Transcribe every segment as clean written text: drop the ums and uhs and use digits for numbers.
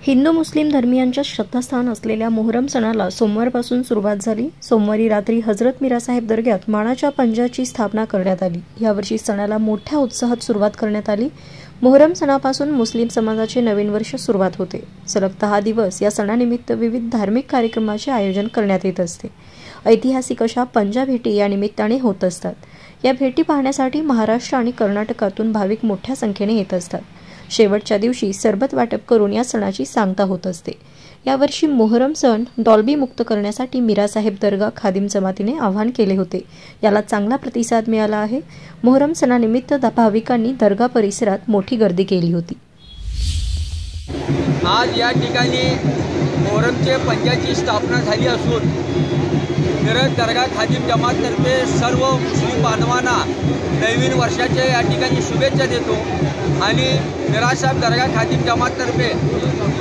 हिंदू मुस्लिम धर्मियांच्या श्रद्धास्थान असलेल्या मोहरम सणाला सोमवारपासून सुरुवात झाली। सोमवारी रात्री हजरत मिरासाहेब दर्ग्यात मानाच्या पंजाची स्थापना करण्यात आली। यावर्षी सणाला मोठ्या उत्साहात सुरुवात करण्यात आली। मोहरम सणापासून मुस्लिम समाजाचे नवीन वर्ष सुरुवात होते। सलग 10 दिवस या सणानिमित्त विविध धार्मिक कार्यक्रमाचे आयोजन करण्यात येत असते। ऐतिहासिक अशा पंजा भेटी या निमित्ताने होत असतात। या भेटी पाहण्यासाठी महाराष्ट्र आणि कर्नाटकातून भाविक मोठ्या संख्येने येत असतात। शेवटच्या दिवशी सरबत वाटप करून या सणाची सांगता होत असते। यावर्षी मोहरम सण डॉल्बी मुक्त करण्यासाठी मिरासाहेब दर्गा खादिम जमातीने आवाहन केले होते। याला चांगला प्रतिसाद मिळाला आहे। मोहरम सणानिमित्त भाविकांनी दर्गा परिसरात मोठी गर्दी केली होती। आज या ठिकाणी मोहरमचे पंजाची स्थापना झाली असून मिरज दर्गा खादिम जमाततर्फे सर्व मुस्लिम बांधवांना नवीन वर्षाच्या या ठिकाणी शुभेच्छा देतो आणि मिरासाहेब दर्गा खादिम जमाततर्फे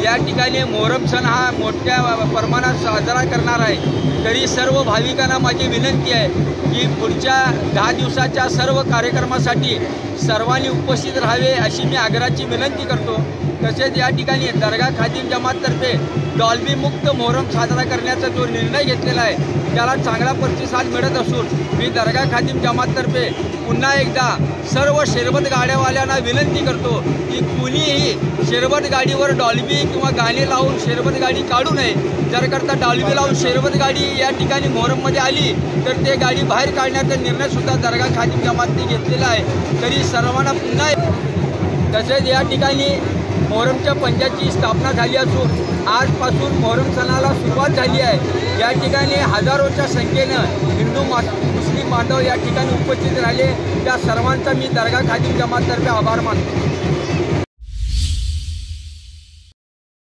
या ठिकाणी मोहरम सण हा मोठ्या प्रमाणात साजरा करणार आहे। तरी सर्व भाविकांना माझी विनंती आहे की पुढच्या 10 दिवसाच्या सर्व कार्यक्रमासाठी सर्वांनी उपस्थित राहावे अशी मी आग्रहाची विनंती करतो। तसेच या ठिकाणी दर्गा खादिम जमाततर्फे डॉल्बी मुक्त मोहरम साजरा करण्याचा जो निर्णय घेतलेला आहे त्याला चांगला प्रतिसाद मिळत असून मी दर्गा खादिम जमाततर्फे पुन्हा एकदा सर्व शरबत गाड्यावाल्यांना विनंती करतो की कुणीही शरबत गाडीवर डॉल्बी किंवा गाणी लावून शरबत गाडी काढू नये। जर करता डॉल्बी लावून शरबत गाडी या ठिकाणी मोहरममध्ये आली तर ते गाडी बाहेर काढण्याचा निर्णयसुद्धा दर्गा खादिम जमातने घेतलेला आहे। तरी सर्वांना पुन्हा तसेच या ठिकाणी मोहरमच्या पंजाची स्थापना झाली असून आजपासून मोहरम सणाला सुरुवात झाली आहे। या ठिकाणी हजारोच्या संख्येनं हिंदू मुस्लिम बांधव या ठिकाणी उपस्थित राहिले। त्या सर्वांचा मी दर्गा खादिम जमाततर्फे आभार मानतो।